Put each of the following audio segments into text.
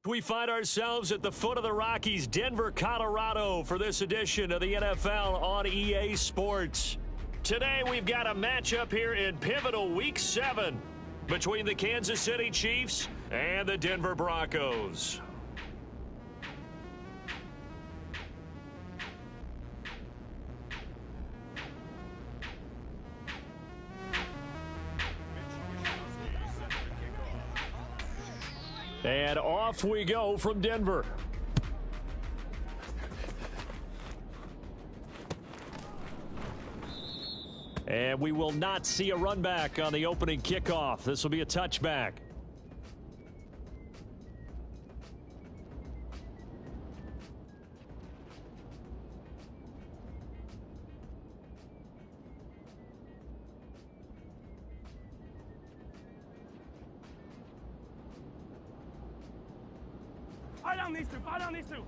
We find ourselves at the foot of the Rockies, Denver, Colorado, for this edition of the NFL on EA Sports. Today, we've got a matchup here in pivotal Week 7 between the Kansas City Chiefs and the Denver Broncos. And off we go from Denver. And we will not see a run back on the opening kickoff. This will be a touchback. Fight on these two.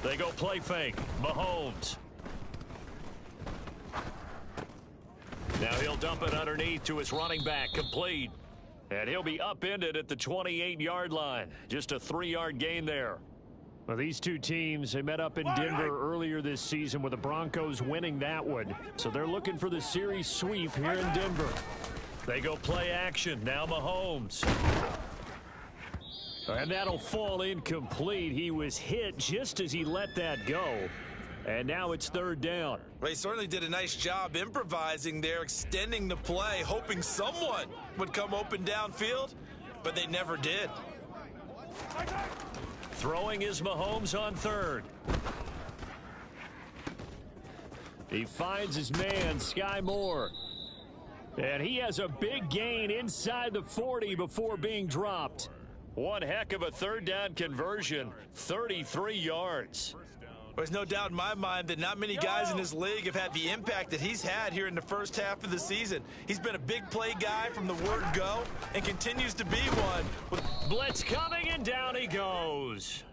They go play fake. Mahomes. Now he'll dump it underneath to his running back. Complete. And he'll be upended at the 28-yard line. Just a 3-yard gain there. Well, these two teams, they met up in Denver earlier this season with the Broncos winning that one. So they're looking for the series sweep here in Denver. They go play action. Now Mahomes. And that'll fall incomplete. He was hit just as he let that go. And now it's third down. Well, he certainly did a nice job improvising there, extending the play, hoping someone would come open downfield, but they never did. Throwing is Mahomes on third. He finds his man, Sky Moore. And he has a big gain inside the 40 before being dropped. One heck of a third down conversion, 33 yards. There's no doubt in my mind that not many guys in this league have had the impact that he's had here in the first half of the season. He's been a big play guy from the word go and continues to be one. Blitz coming, and down he goes.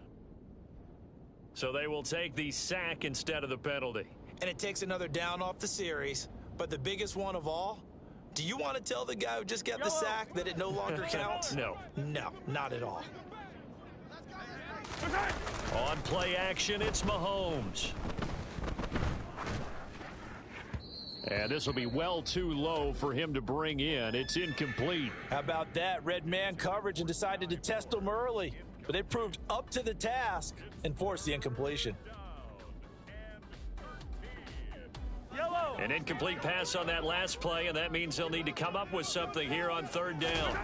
So they will take the sack instead of the penalty. And it takes another down off the series, but the biggest one of all, do you want to tell the guy who just got the sack that it no longer counts? No. No, not at all. On play action, it's Mahomes. And this will be well too low for him to bring in. It's incomplete. How about that? Red man coverage and decided to test him early. But they proved up to the task and forced the incompletion. An incomplete pass on that last play, and that means they'll need to come up with something here on third down.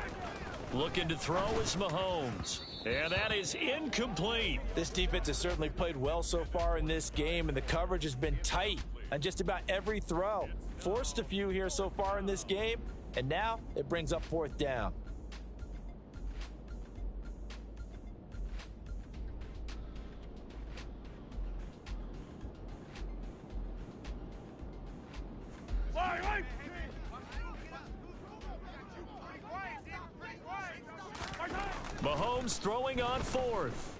Looking to throw is Mahomes. And that is incomplete. This defense has certainly played well so far in this game, and the coverage has been tight on just about every throw. Forced a few here so far in this game, and now it brings up fourth down. Mahomes throwing on fourth.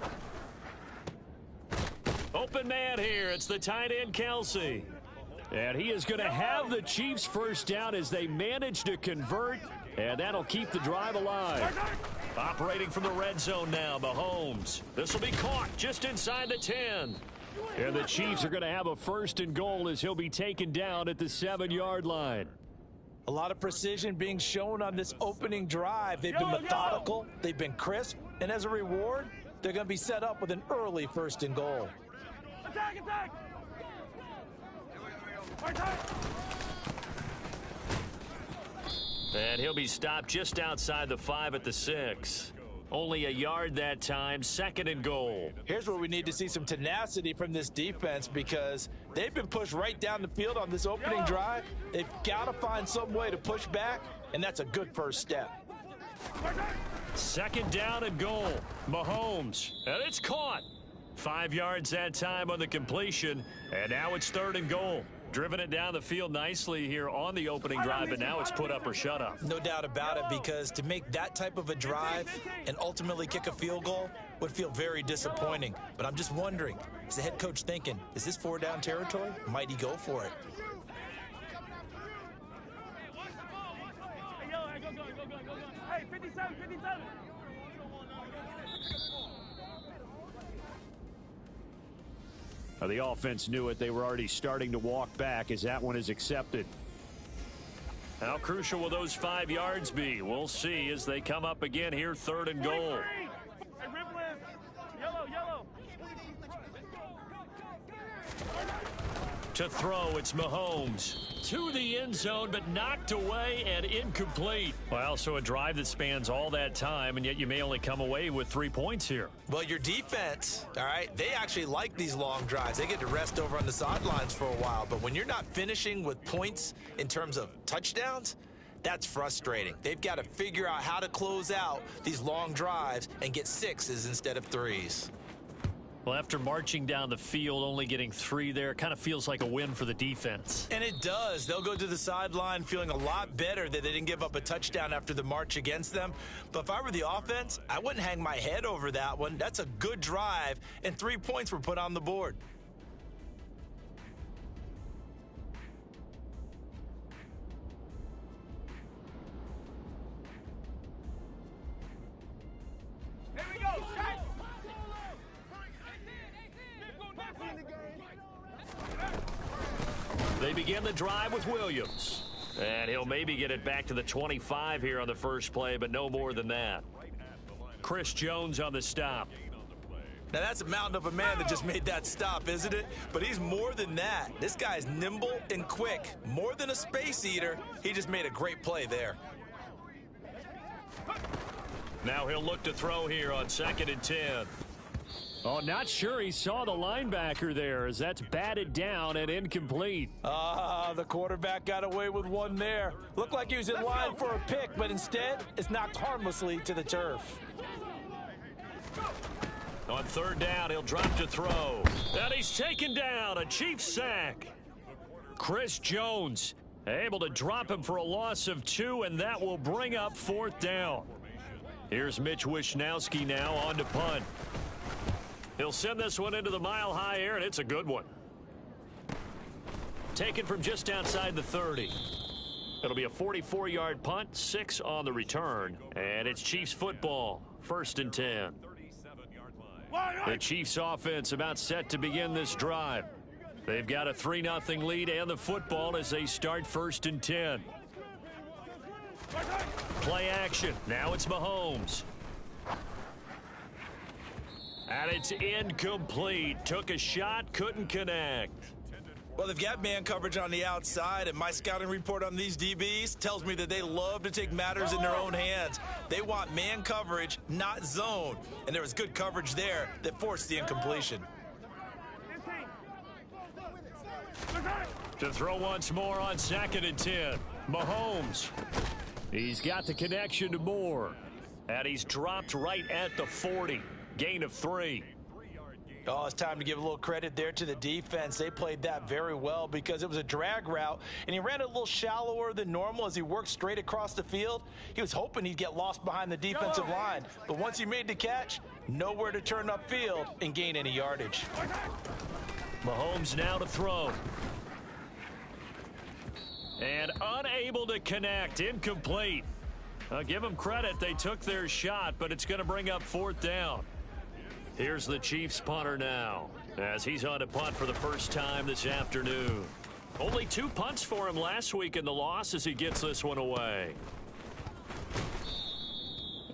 Open man here. It's the tight end, Kelsey. And he is going to have the Chiefs first down as they manage to convert, and that'll keep the drive alive. Operating from the red zone now, Mahomes. This will be caught just inside the 10. And the Chiefs are going to have a first and goal as he'll be taken down at the 7-yard line. A lot of precision being shown on this opening drive. They've been methodical, they've been crisp, and as a reward, they're going to be set up with an early first and goal. Attack, attack! And he'll be stopped just outside the 5 at the 6. Only a yard that time, second and goal. Here's where we need to see some tenacity from this defense because they've been pushed right down the field on this opening drive. They've got to find some way to push back, and that's a good first step. Second down and goal. Mahomes, and it's caught. 5 yards that time on the completion, and now it's third and goal. Driven it down the field nicely here on the opening drive, but now it's put up or shut up. No doubt about it, because to make that type of a drive and ultimately kick a field goal would feel very disappointing. But I'm just wondering, is the head coach thinking, is this 4-down territory? Might he go for it? 57, 57. The offense knew it. They were already starting to walk back as that one is accepted. How crucial will those 5 yards be? We'll see as they come up again here, 3rd and goal. Hey, Ripley, yellow, yellow. To throw, it's Mahomes. To the end zone, but knocked away and incomplete. Well, so a drive that spans all that time, and yet you may only come away with 3 points here. Well, your defense, all right, they actually like these long drives. They get to rest over on the sidelines for a while. But when you're not finishing with points in terms of touchdowns, that's frustrating. They've got to figure out how to close out these long drives and get 6s instead of 3s. Well, after marching down the field, only getting 3 there, kind of feels like a win for the defense. And it does. They'll go to the sideline feeling a lot better that they didn't give up a touchdown after the march against them. But if I were the offense, I wouldn't hang my head over that one. That's a good drive, and 3 points were put on the board. Here we go, shot. They begin the drive with Williams. And he'll maybe get it back to the 25 here on the first play, but no more than that. Chris Jones on the stop. Now, that's a mountain of a man that just made that stop, isn't it? But he's more than that. This guy's nimble and quick. More than a space eater. He just made a great play there. Now he'll look to throw here on 2nd and 10. Oh, not sure he saw the linebacker there as that's batted down and incomplete. The quarterback got away with one there. Looked like he was in line for a pick, but instead it's knocked harmlessly to the turf. On 3rd down, he'll drop to throw. And he's taken down, a Chiefs sack. Chris Jones able to drop him for a loss of 2, and that will bring up 4th down. Here's Mitch Wishnowski now on to punt. He'll send this one into the mile-high air, and it's a good one. Taken from just outside the 30. It'll be a 44-yard punt, 6 on the return, and it's Chiefs football, 1st and 10. The Chiefs offense about set to begin this drive. They've got a 3-0 lead and the football as they start 1st and 10. Play action. Now it's Mahomes. And it's incomplete. Took a shot, couldn't connect. Well, they've got man coverage on the outside, and my scouting report on these DBs tells me that they love to take matters in their own hands. They want man coverage, not zone. And there was good coverage there that forced the incompletion. To throw once more on 2nd and 10. Mahomes. He's got the connection to Moore. And he's dropped right at the 40. Gain of 3. Oh, it's time to give a little credit there to the defense. They played that very well because it was a drag route, and he ran a little shallower than normal as he worked straight across the field. He was hoping he'd get lost behind the defensive line, but once he made the catch, nowhere to turn upfield and gain any yardage. Mahomes now to throw. And unable to connect, incomplete. I'll give them credit, they took their shot, but it's going to bring up 4th down. Here's the Chiefs punter now, as he's on to punt for the first time this afternoon. Only 2 punts for him last week in the loss as he gets this one away.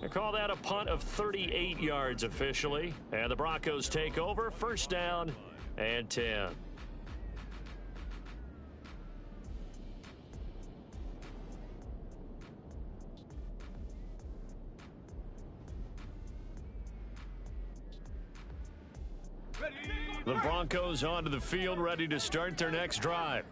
They call that a punt of 38 yards officially, and the Broncos take over, 1st down and 10. The Broncos onto the field, ready to start their next drive.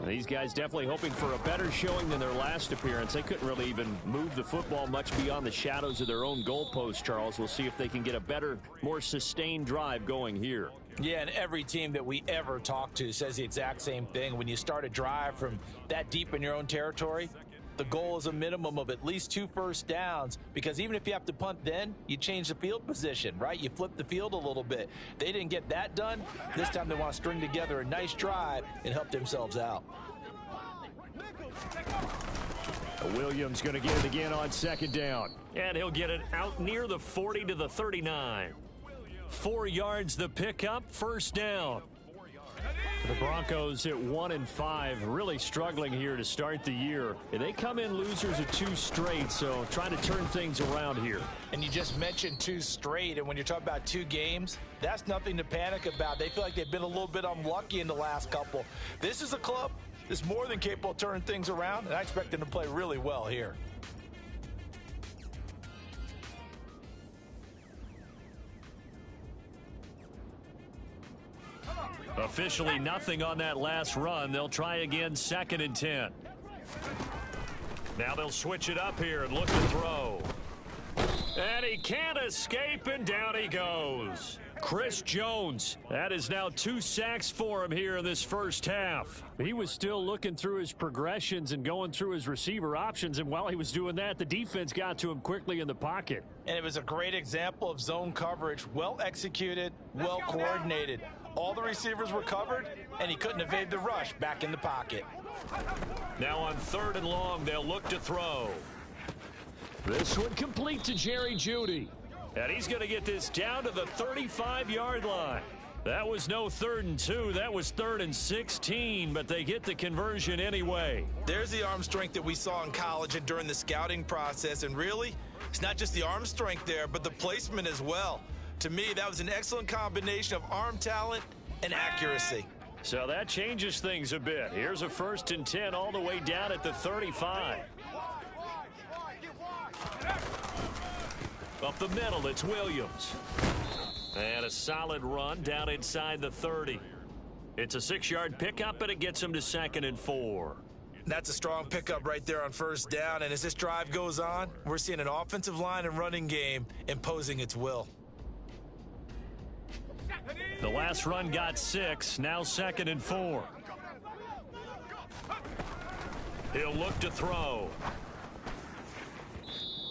These guys definitely hoping for a better showing than their last appearance. They couldn't really even move the football much beyond the shadows of their own goalpost, Charles. We'll see if they can get a better, more sustained drive going here. Yeah, and every team that we ever talk to says the exact same thing. When you start a drive from that deep in your own territory, the goal is a minimum of at least 2 first downs, because even if you have to punt then, you change the field position, right? You flip the field a little bit. They didn't get that done. This time they want to string together a nice drive and help themselves out. Williams going to get it again on second down. And he'll get it out near the 40 to the 39. 4 yards the pickup, first down. The Broncos at 1-5, really struggling here to start the year. They come in losers of 2 straight, so trying to turn things around here. And you just mentioned 2 straight, and when you're talking about 2 games, that's nothing to panic about. They feel like they've been a little bit unlucky in the last couple. This is a club that's more than capable of turning things around, and I expect them to play really well here. Officially nothing on that last run. They'll try again, 2nd and 10. Now they'll switch it up here and look to throw. And he can't escape, and down he goes. Chris Jones. That is now 2 sacks for him here in this first half. He was still looking through his progressions and going through his receiver options, and while he was doing that, the defense got to him quickly in the pocket. And it was a great example of zone coverage. Well executed, well coordinated. All the receivers were covered, and he couldn't evade the rush back in the pocket. Now on 3rd and long, they'll look to throw. This one complete to Jerry Jeudy. And he's going to get this down to the 35-yard line. That was no 3rd and 2. That was 3rd and 16, but they get the conversion anyway. There's the arm strength that we saw in college and during the scouting process. And really, it's not just the arm strength there, but the placement as well. To me, that was an excellent combination of arm talent and accuracy. So that changes things a bit. Here's a 1st and 10 all the way down at the 35. Up the middle, it's Williams. And a solid run down inside the 30. It's a 6-yard pickup, and it gets him to 2nd and 4. That's a strong pickup right there on 1st down. And as this drive goes on, we're seeing an offensive line and running game imposing its will. The last run got 6, now 2nd and 4. He'll look to throw.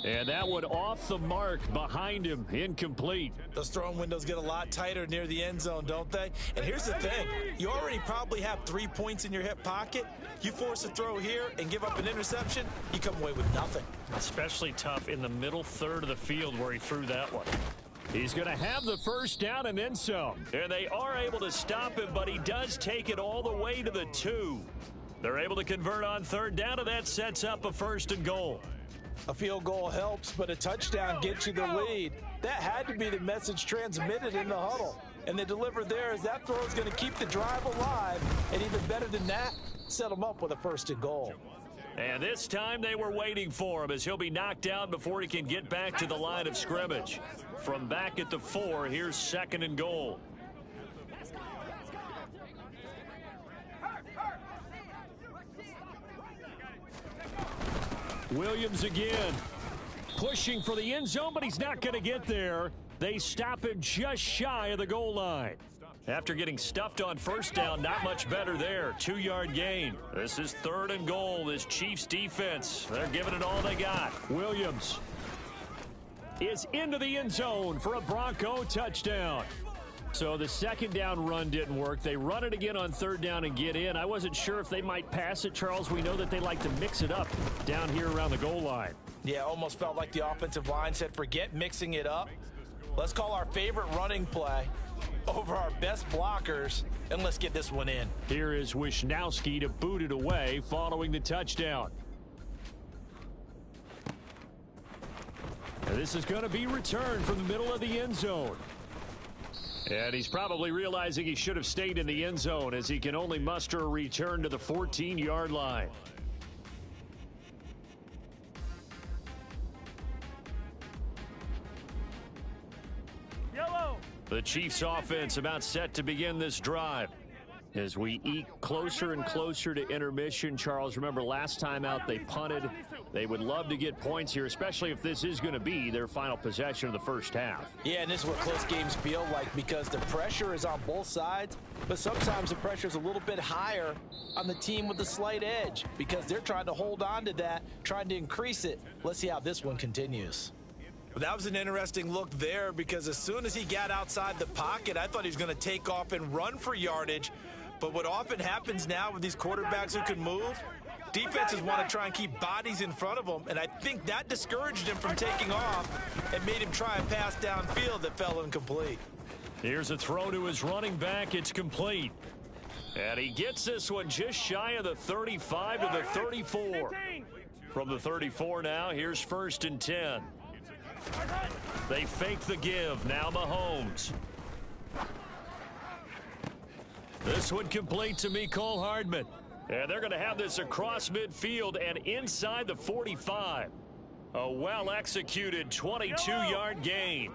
And that one off the mark behind him, incomplete. Those throwing windows get a lot tighter near the end zone, don't they? And here's the thing. You already probably have 3 points in your hip pocket. You force a throw here and give up an interception, you come away with nothing. Especially tough in the middle 3rd of the field where he threw that one. He's going to have the 1st down and then some. And they are able to stop him, but he does take it all the way to the 2. They're able to convert on 3rd down, and that sets up a 1st and goal. A field goal helps, but a touchdown gets you the lead. That had to be the message transmitted in the huddle. And they delivered there as that throw is going to keep the drive alive. And even better than that, set them up with a 1st and goal. And this time they were waiting for him as he'll be knocked down before he can get back to the line of scrimmage. From back at the 4, here's 2nd and goal. Williams again, pushing for the end zone, but he's not going to get there. They stop him just shy of the goal line. After getting stuffed on 1st down, not much better there. 2-yard gain. This is 3rd and goal. This Chiefs defense, they're giving it all they got. Williams is into the end zone for a Bronco touchdown. So the 2nd down run didn't work. They run it again on 3rd down and get in. I wasn't sure if they might pass it, Charles. We know that they like to mix it up down here around the goal line. Yeah, almost felt like the offensive line said, forget mixing it up. Let's call our favorite running play over our best blockers, and let's get this one in. Here is Wisnowski to boot it away following the touchdown. And this is going to be returned from the middle of the end zone. And he's probably realizing he should have stayed in the end zone as he can only muster a return to the 14-yard line. Yellow. The Chiefs offense about set to begin this drive. As we eke closer and closer to intermission, Charles, remember last time out they punted. They would love to get points here, especially if this is going to be their final possession of the first half. Yeah, and this is what close games feel like because the pressure is on both sides, but sometimes the pressure is a little bit higher on the team with the slight edge because they're trying to hold on to that, trying to increase it. Let's see how this one continues. That was an interesting look there because as soon as he got outside the pocket, I thought he was going to take off and run for yardage. But what often happens now with these quarterbacks who can move, Defenses want to try and keep bodies in front of them, and I think that discouraged him from taking off and made him try and pass downfield that fell incomplete. Here's a throw to his running back. It's complete. And he gets this one just shy of the 35 to the 34. From the 34 now, here's 1st and 10. They fake the give. Now Mahomes. This one complete to Mecole Hardman. And they're going to have this across midfield and inside the 45. A well-executed 22-yard gain.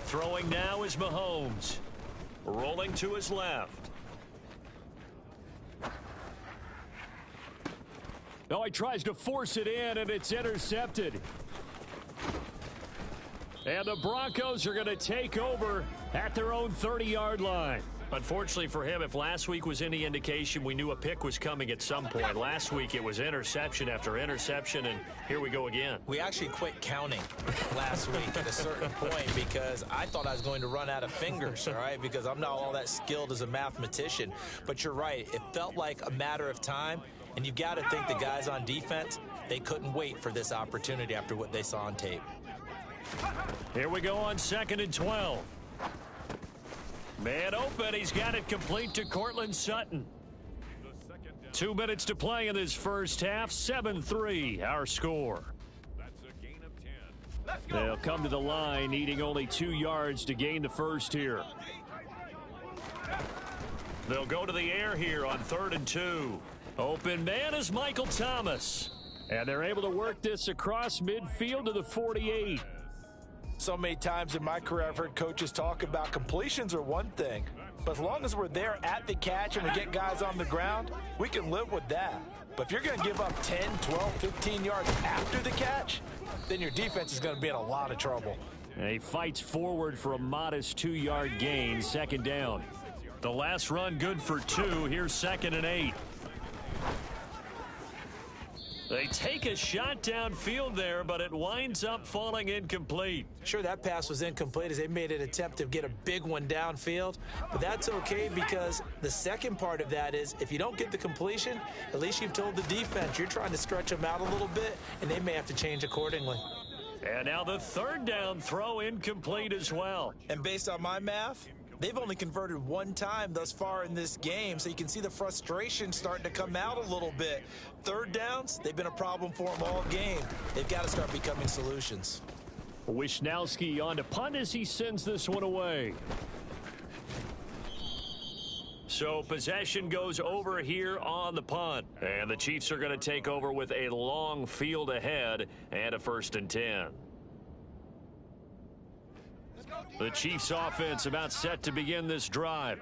Throwing now is Mahomes. Rolling to his left. Oh, he tries to force it in, and it's intercepted. And the Broncos are going to take over at their own 30-yard line. Unfortunately for him, if last week was any indication, we knew a pick was coming at some point. Last week it was interception after interception, and here we go again. We actually quit counting last week at a certain point because I thought I was going to run out of fingers, all right, because I'm not all that skilled as a mathematician. But you're right. It felt like a matter of time, and you've got to think the guys on defense, they couldn't wait for this opportunity after what they saw on tape. Here we go on 2nd and 12. Man open, he's got it complete to Cortland Sutton. 2 minutes to play in this first half. 7-3 our score. They'll come to the line needing only 2 yards to gain the first here. They'll go to the air here on 3rd and 2. Open man is Michael Thomas. And they're able to work this across midfield to the 48. So many times in my career I've heard coaches talk about completions are one thing, but as long as we're there at the catch and we get guys on the ground, we can live with that. But if you're going to give up 10, 12, 15 yards after the catch, then your defense is going to be in a lot of trouble. And he fights forward for a modest 2-yard gain, 2nd down. The last run good for 2. Here's 2nd and 8. They take a shot downfield there, but it winds up falling incomplete. Sure, that pass was incomplete as they made an attempt to get a big one downfield, but that's okay because the second part of that is if you don't get the completion, at least you've told the defense you're trying to stretch them out a little bit, and they may have to change accordingly. And now the 3rd down throw incomplete as well. And based on my math, they've only converted 1 time thus far in this game, so you can see the frustration starting to come out a little bit. 3rd downs, they've been a problem for them all game. They've got to start becoming solutions. Wisnowski on to punt as he sends this one away. So possession goes over here on the punt. And the Chiefs are going to take over with a long field ahead and a 1st and 10. The Chiefs offense about set to begin this drive.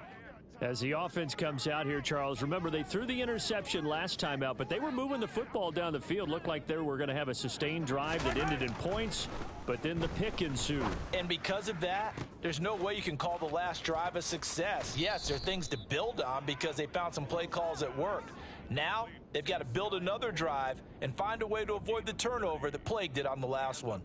As the offense comes out here, Charles, remember they threw the interception last time out, but they were moving the football down the field. Looked like they were going to have a sustained drive that ended in points, but then the pick ensued. And because of that, there's no way you can call the last drive a success. Yes, there are things to build on because they found some play calls that worked. Now, they've got to build another drive and find a way to avoid the turnover that plagued it on the last one.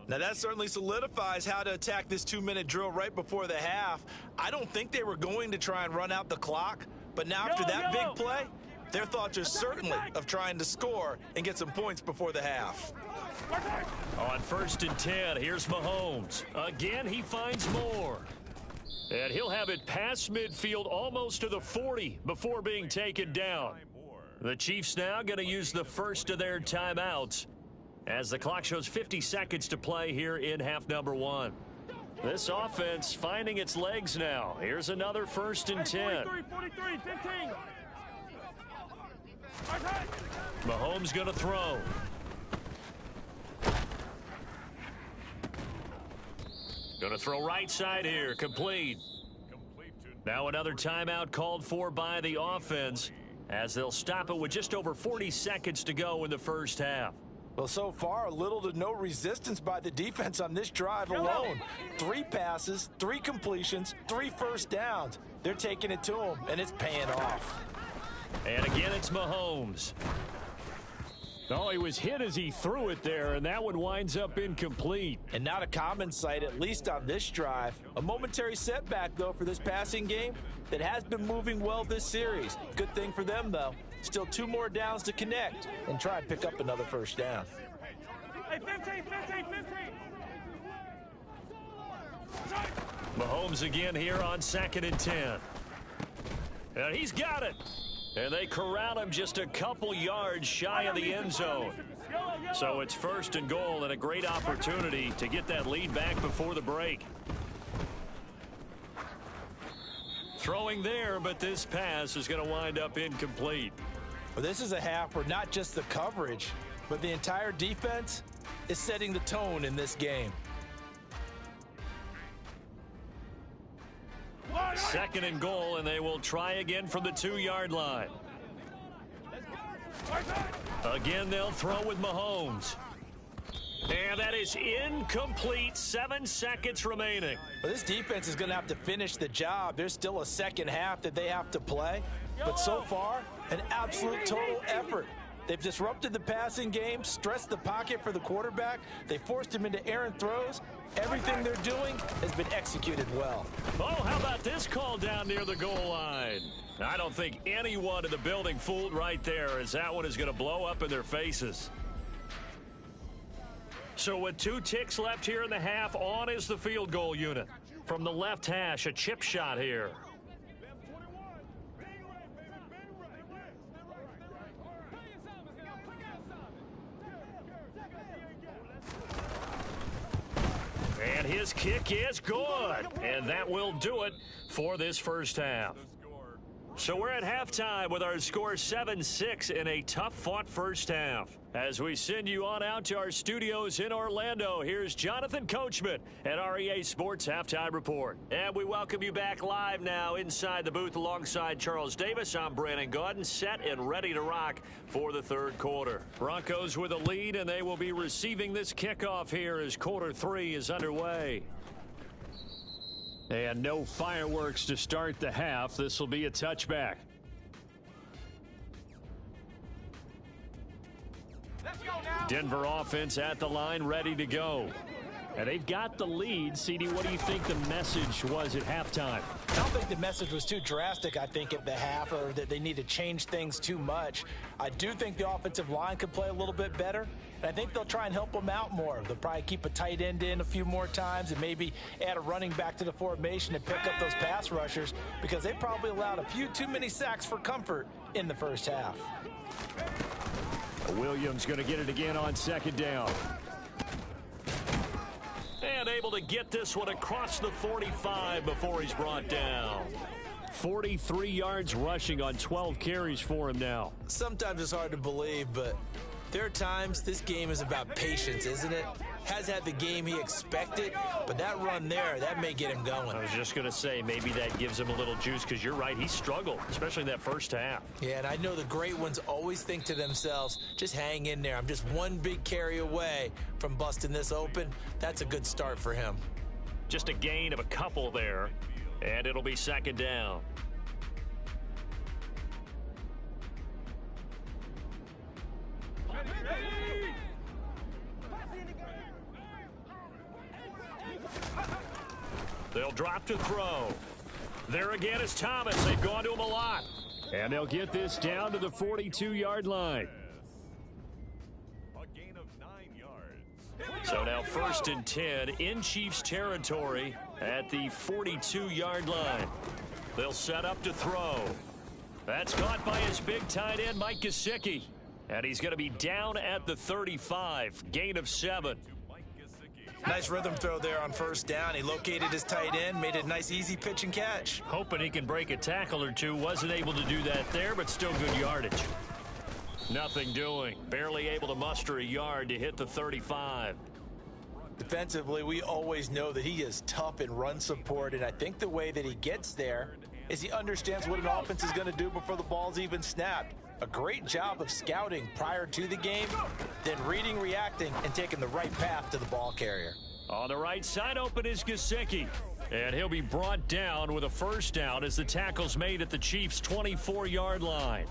Now, that certainly solidifies how to attack this 2-minute drill right before the half. I don't think they were going to try and run out the clock, but now after that big play, their thoughts are certainly of trying to score and get some points before the half. On 1st and 10, here's Mahomes. Again, he finds more. And he'll have it past midfield almost to the 40 before being taken down. The Chiefs now going to use the first of their timeouts as the clock shows 50 seconds to play here in half number 1. This offense finding its legs now. Here's another 1st and 10. 43, 15. Mahomes going to throw. Going to throw right side here. Complete. Now another timeout called for by the offense as they'll stop it with just over 40 seconds to go in the first half. Well, so far, little to no resistance by the defense on this drive alone. 3 passes, 3 completions, 3 first downs. They're taking it to them, and it's paying off. And again, it's Mahomes. Oh, he was hit as he threw it there, and that one winds up incomplete. And not a common sight, at least on this drive. A momentary setback, though, for this passing game that has been moving well this series. Good thing for them, though. Still 2 more downs to connect and try and pick up another first down. Hey, 15. Mahomes again here on 2nd and 10. And he's got it. And they corral him just a couple yards shy of the end zone. So it's 1st and goal and a great opportunity to get that lead back before the break. Throwing there, but this pass is going to wind up incomplete. Well, this is a half where not just the coverage, but the entire defense is setting the tone in this game. 2nd and goal, and they will try again from the 2-yard line. Again, they'll throw with Mahomes. And that is incomplete. 7 seconds remaining. Well, this defense is going to have to finish the job. There's still a second half that they have to play. But so far, an absolute total effort. They've disrupted the passing game, stressed the pocket for the quarterback. They forced him into errant throws. Everything they're doing has been executed well. Oh, how about this call down near the goal line? I don't think anyone in the building fooled right there, as that one is going to blow up in their faces. So with 2 ticks left here in the half, on is the field goal unit. From the left hash, a chip shot here. And his kick is good. And that will do it for this first half. So we're at halftime with our score 7-6 in a tough-fought first half. As we send you on out to our studios in Orlando, here's Jonathan Coachman at REA Sports Halftime Report. And we welcome you back live now inside the booth alongside Charles Davis. I'm Brandon Gaudin, set and ready to rock for the 3rd quarter. Broncos with a lead, and they will be receiving this kickoff here as quarter 3 is underway. And no fireworks to start the half. This will be a touchback. Denver offense at the line, ready to go. And they've got the lead. CD, what do you think the message was at halftime? I don't think the message was too drastic, I think, at the half, or that they need to change things too much. I do think the offensive line could play a little bit better, and I think they'll try and help them out more. They'll probably keep a tight end in a few more times and maybe add a running back to the formation and pick up those pass rushers, because they probably allowed a few too many sacks for comfort in the first half. Williams going to get it again on 2nd down. And able to get this one across the 45 before he's brought down. 43 yards rushing on 12 carries for him now. Sometimes it's hard to believe, but there are times this game is about patience, isn't it? Has had the game he expected, but that run there, that may get him going. I was just going to say, maybe that gives him a little juice, because you're right, he struggled, especially in that first half. Yeah, and I know the great ones always think to themselves, just hang in there. I'm just one big carry away from busting this open. That's a good start for him. Just a gain of a couple there, and it'll be 2nd down. They'll drop to throw. There again is Thomas. They've gone to him a lot. And they'll get this down to the 42-yard line. A gain of 9 yards. So now 1st and 10 in Chiefs territory at the 42-yard line. They'll set up to throw. That's caught by his big tight end, Mike Gesicki. And he's going to be down at the 35. Gain of 7. Nice rhythm throw there on 1st down. He located his tight end, made a nice easy pitch and catch. Hoping he can break a tackle or two. Wasn't able to do that there, but still good yardage. Nothing doing. Barely able to muster a yard to hit the 35. Defensively, we always know that he is tough in run support, and I think the way that he gets there is he understands what an offense is going to do before the ball's even snapped. A great job of scouting prior to the game, then reading, reacting, and taking the right path to the ball carrier. On the right side open is Gesicki. And he'll be brought down with a 1st down as the tackle's made at the Chiefs' 24-yard line.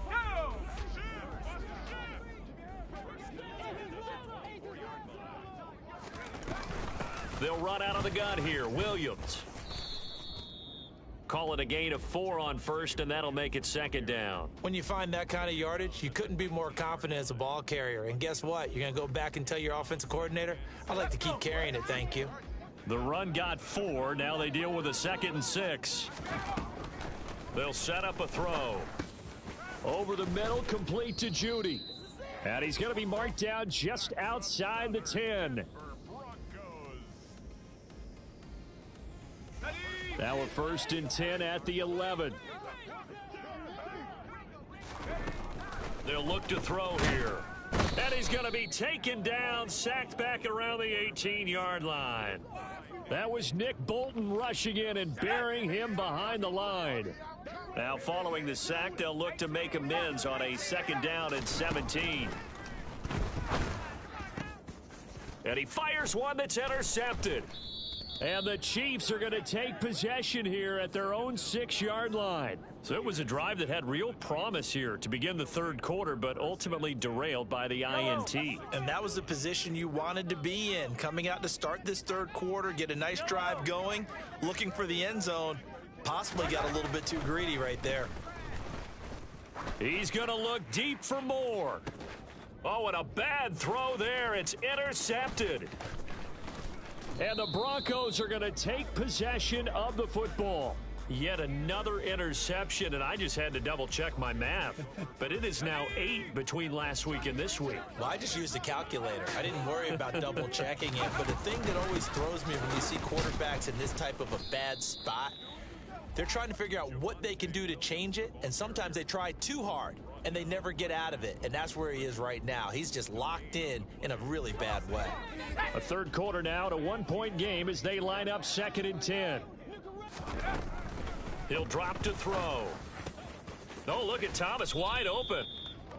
They'll run out of the gun here. Williams. Call it a gain of 4 on first, and that'll make it 2nd down. When you find that kind of yardage, you couldn't be more confident as a ball carrier. And guess what? You're going to go back and tell your offensive coordinator, I'd like to keep carrying it, thank you. The run got 4. Now they deal with a 2nd and 6. They'll set up a throw. Over the middle, complete to Judy. And he's going to be marked down just outside the 10. Now a 1st and 10 at the 11. They'll look to throw here. And he's going to be taken down, sacked back around the 18-yard line. That was Nick Bolton rushing in and burying him behind the line. Now following the sack, they'll look to make amends on a 2nd down and 17. And he fires one that's intercepted. And the Chiefs are going to take possession here at their own 6-yard line. So it was a drive that had real promise here to begin the 3rd quarter, but ultimately derailed by the INT. And that was the position you wanted to be in. Coming out to start this 3rd quarter, get a nice drive going, looking for the end zone. Possibly got a little bit too greedy right there. He's going to look deep for more. Oh, and a bad throw there. It's intercepted. And the Broncos are going to take possession of the football. Yet another interception, and I just had to double-check my math. But it is now 8 between last week and this week. Well, I just used a calculator. I didn't worry about double-checking it. But the thing that always throws me when you see quarterbacks in this type of a bad spot, they're trying to figure out what they can do to change it, and sometimes they try too hard, and they never get out of it, and that's where he is right now. He's just locked in a really bad way. A 3rd quarter now, to 1-point game as they line up 2nd and 10. He'll drop to throw. Oh, look at Thomas wide open.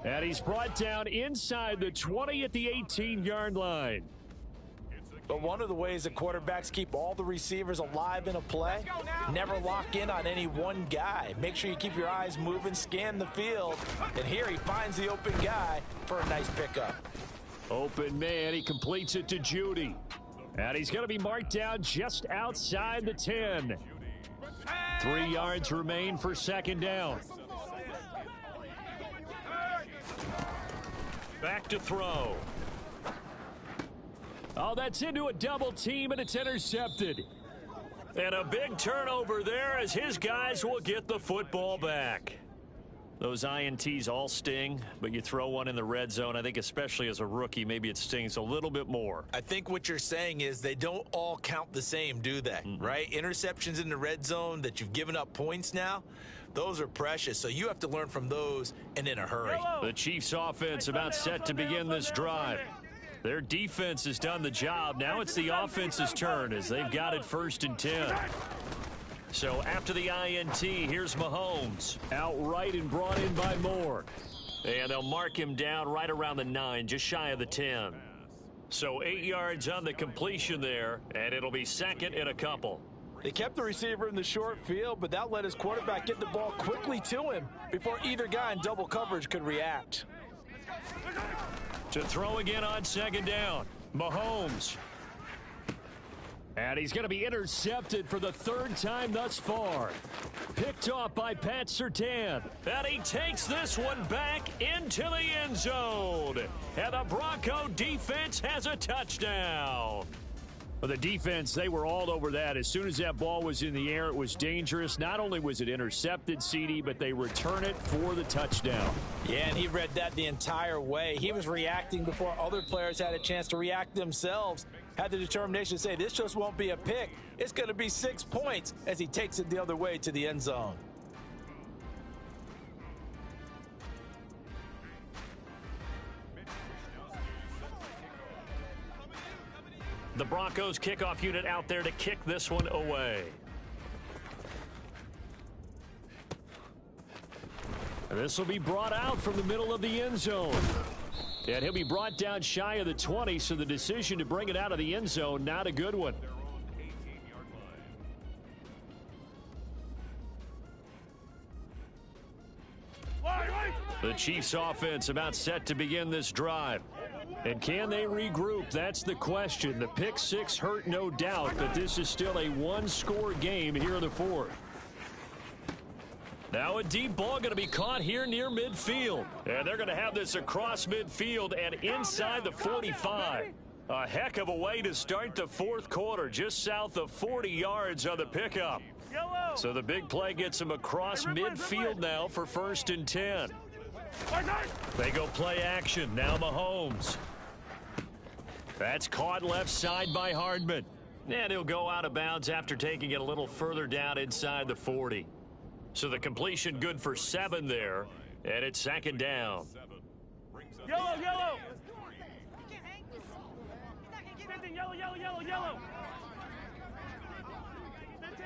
And he's brought down inside the 20 at the 18-yard line. But one of the ways that quarterbacks keep all the receivers alive in a play, never lock in on any one guy. Make sure you keep your eyes moving, scan the field, and here he finds the open guy for a nice pickup. Open man, he completes it to Judy. And he's going to be marked down just outside the 10. 3 yards remain for 2nd down. Back to throw. Oh, that's into a double team, and it's intercepted. And a big turnover there as his guys will get the football back. Those INTs all sting, but you throw one in the red zone, I think especially as a rookie, maybe it stings a little bit more. I think what you're saying is they don't all count the same, do they? Right? Interceptions in the red zone that you've given up points now, those are precious. So you have to learn from those and in a hurry. The Chiefs offense about set to begin this drive. Their defense has done the job. Now it's the offense's turn as they've got it 1st and 10. So after the INT, here's Mahomes. Outright and brought in by Moore. And they'll mark him down right around the 9, just shy of the 10. So 8 yards on the completion there, and it'll be 2nd and a couple. They kept the receiver in the short field, but that let his quarterback get the ball quickly to him before either guy in double coverage could react. To throw again on 2nd down, Mahomes. And he's going to be intercepted for the 3rd time thus far. Picked off by Pat Surtain. And he takes this one back into the end zone. And the Bronco defense has a touchdown. Well, the defense, they were all over that. As soon as that ball was in the air, it was dangerous. Not only was it intercepted, CD, but they return it for the touchdown. Yeah, and he read that the entire way. He was reacting before other players had a chance to react themselves. Had the determination to say, this just won't be a pick. It's going to be 6 points as he takes it the other way to the end zone. The Broncos kickoff unit out there to kick this one away. And this will be brought out from the middle of the end zone. And he'll be brought down shy of the 20, so the decision to bring it out of the end zone, not a good one. The Chiefs offense about set to begin this drive. And can they regroup? That's the question. The pick six hurt, no doubt, but this is still a one-score game here in the fourth. Now a deep ball going to be caught here near midfield. And they're going to have this across midfield and inside the 45. A heck of a way to start the fourth quarter, just south of 40 yards on the pickup. So the big play gets them across midfield now for 1st and 10. They go play action. Now Mahomes. That's caught left side by Hardman. And he'll go out of bounds after taking it a little further down inside the 40. So the completion good for 7 there. And it's 2nd down. Yellow, yellow. 15, yellow, yellow, yellow, yellow. 15.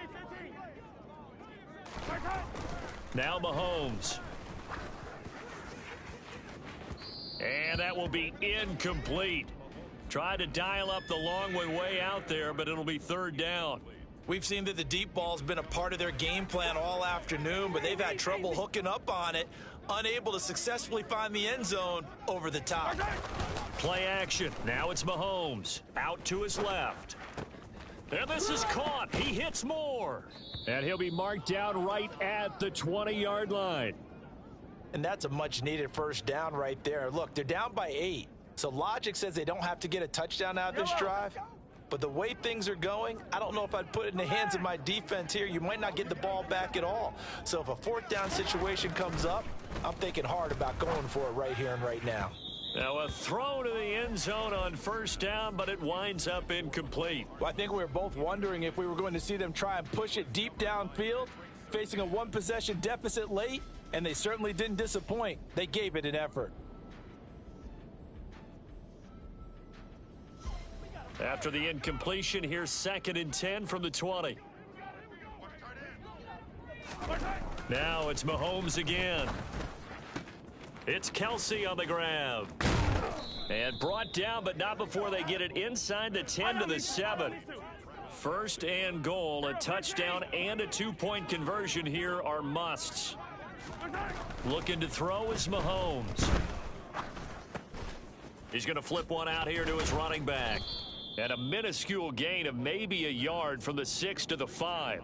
Now Mahomes. And that will be incomplete. Try to dial up the long way out there, but it'll be 3rd down. We've seen that the deep ball's been a part of their game plan all afternoon, but they've had trouble hooking up on it, unable to successfully find the end zone over the top. Play action. Now it's Mahomes. Out to his left. And this is caught. He hits more. And he'll be marked down right at the 20-yard line. And that's a much-needed 1st down right there. Look, they're down by 8. So logic says they don't have to get a touchdown out of this drive. But the way things are going, I don't know if I'd put it in the hands of my defense here. You might not get the ball back at all. So if a 4th down situation comes up, I'm thinking hard about going for it right here and right now. Now a throw to the end zone on 1st down, but it winds up incomplete. Well, I think we were both wondering if we were going to see them try and push it deep downfield, facing a 1-possession deficit late, and they certainly didn't disappoint. They gave it an effort. After the incompletion, here's 2nd and 10 from the 20. Now it's Mahomes again. It's Kelsey on the grab. And brought down, but not before they get it inside the 10 to the 7. 1st and goal, a touchdown and a 2-point conversion here are musts. Looking to throw is Mahomes. He's going to flip one out here to his running back. And a minuscule gain of maybe a yard from the 6 to the 5.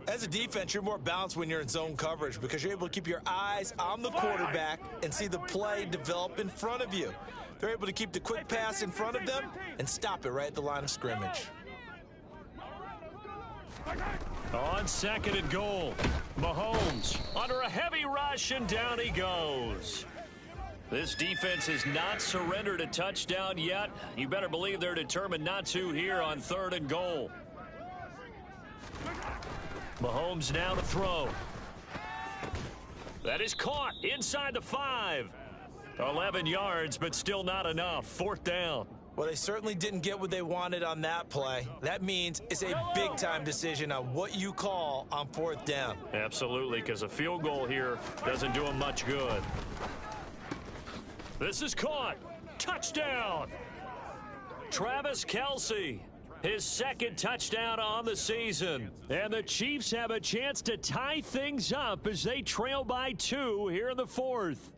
As a defense, you're more balanced when you're in zone coverage because you're able to keep your eyes on the quarterback and see the play develop in front of you. They're able to keep the quick pass in front of them and stop it right at the line of scrimmage. On 2nd and goal, Mahomes under a heavy rush, and down he goes. This defense has not surrendered a touchdown yet. You better believe they're determined not to here on 3rd and goal. Mahomes now to throw. That is caught inside the 5. 11 yards, but still not enough. 4th down. Well, they certainly didn't get what they wanted on that play. That means it's a big-time decision on what you call on 4th down. Absolutely, because a field goal here doesn't do them much good. This is caught. Touchdown. Travis Kelce, his 2nd touchdown on the season. And the Chiefs have a chance to tie things up as they trail by 2 here in the 4th.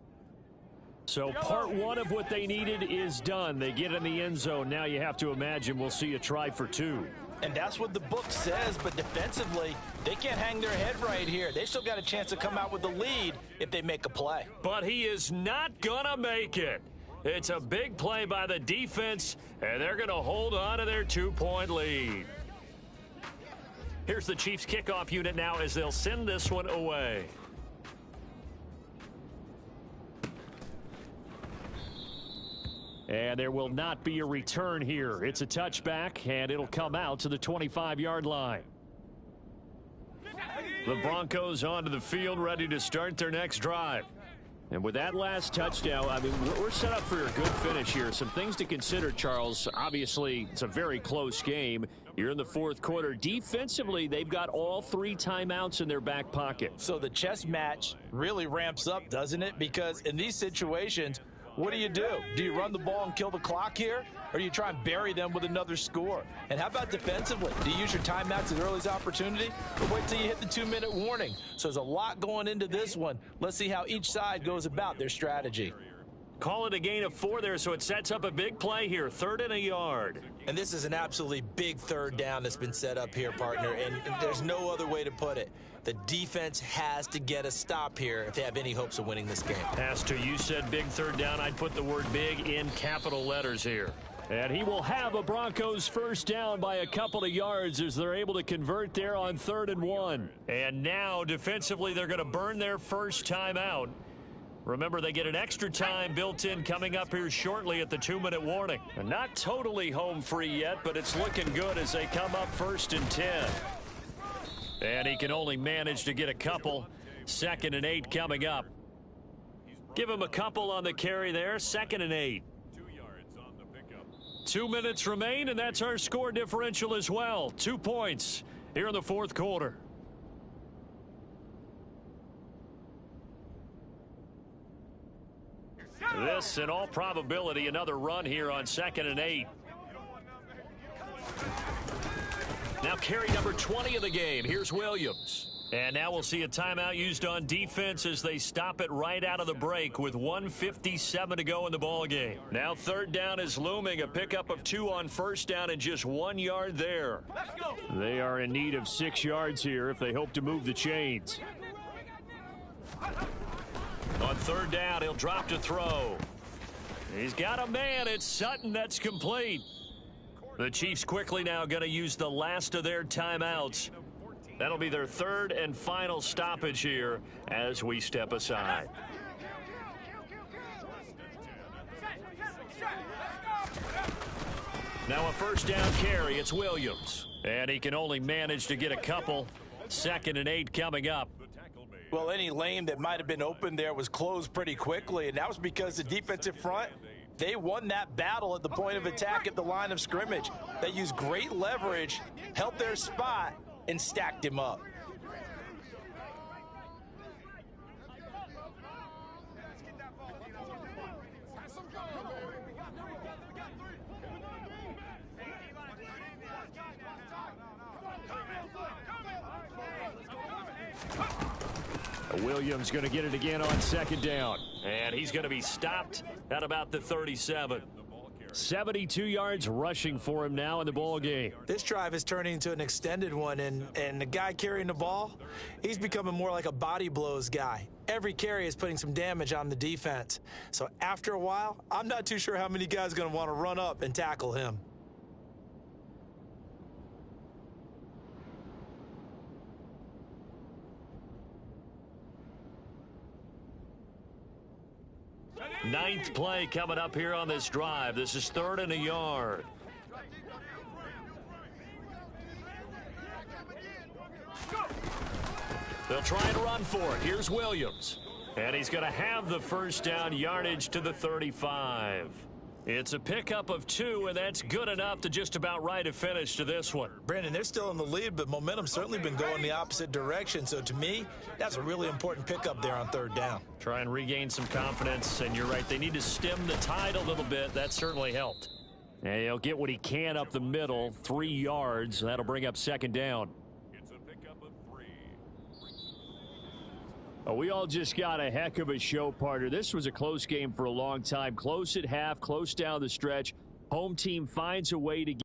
So part 1 of what they needed is done. They get in the end zone. Now you have to imagine we'll see a try for 2. And that's what the book says, but defensively, they can't hang their head right here. They still got a chance to come out with the lead if they make a play. But he is not going to make it. It's a big play by the defense, and they're going to hold on to their 2-point lead. Here's the Chiefs kickoff unit now as they'll send this one away. And there will not be a return here. It's a touchback, and it'll come out to the 25-yard line. The Broncos onto the field, ready to start their next drive. And with that last touchdown, I mean, we're set up for a good finish here. Some things to consider, Charles. Obviously, it's a very close game. You're in the 4th quarter. Defensively, they've got all 3 timeouts in their back pocket. So the chess match really ramps up, doesn't it? Because in these situations, what do? Do you run the ball and kill the clock here? Or do you try and bury them with another score? And how about defensively? Do you use your timeouts at earliest opportunity? Or wait till you hit the 2-minute warning? So there's a lot going into this one. Let's see how each side goes about their strategy. Call it a gain of 4 there, so it sets up a big play here. 3rd and a yard. And this is an absolutely big 3rd down that's been set up here, partner, and there's no other way to put it. The defense has to get a stop here if they have any hopes of winning this game. Has to. You said big 3rd down. I'd put the word big in capital letters here. And he will have a Broncos 1st down by a couple of yards as they're able to convert there on 3rd and 1. And now defensively they're going to burn their first timeout. Remember, they get an extra time built in coming up here shortly at the 2-minute warning. And not totally home free yet, but it's looking good as they come up 1st and 10. And he can only manage to get a couple. 2nd and 8 coming up. Give him a couple on the carry there. 2nd and 8. 2 minutes remain, and that's our score differential as well. 2 points here in the 4th quarter. This, in all probability, another run here on 2nd and 8. Now carry number 20 of the game. Here's Williams. And now we'll see a timeout used on defense as they stop it right out of the break with 1:57 to go in the ball game. Now 3rd down is looming. A pickup of 2 on 1st down and just 1 yard there. They are in need of 6 yards here if they hope to move the chains. On 3rd down, he'll drop to throw. He's got a man. It's Sutton. That's complete. The Chiefs quickly now going to use the last of their timeouts. That'll be their 3rd and final stoppage here as we step aside. Now a 1st down carry. It's Williams. And he can only manage to get a couple. 2nd and 8 coming up. Well, any lane that might have been open there was closed pretty quickly, and that was because the defensive front, they won that battle at the point of attack at the line of scrimmage. They used great leverage, held their spot, and stacked him up. Williams going to get it again on 2nd down. And he's going to be stopped at about the 37. 72 yards rushing for him now in the ball game. This drive is turning into an extended one, and the guy carrying the ball, he's becoming more like a body blows guy. Every carry is putting some damage on the defense. So after a while, I'm not too sure how many guys are going to want to run up and tackle him. Ninth play coming up here on this drive. This is 3rd and a yard. They'll try and run for it. Here's Williams. And he's going to have the 1st down, yardage to the 35. It's a pickup of 2, and that's good enough to just about write a finish to this one. Brandon, they're still in the lead, but momentum's certainly been going the opposite direction. So to me, that's a really important pickup there on 3rd down. Try and regain some confidence, and you're right. They need to stem the tide a little bit. That certainly helped. And he'll get what he can up the middle, 3 yards. That'll bring up 2nd down. It's a pickup of 3. Oh, we all just got a heck of a show, partner. This was a close game for a long time. Close at half, close down the stretch. Home team finds a way to get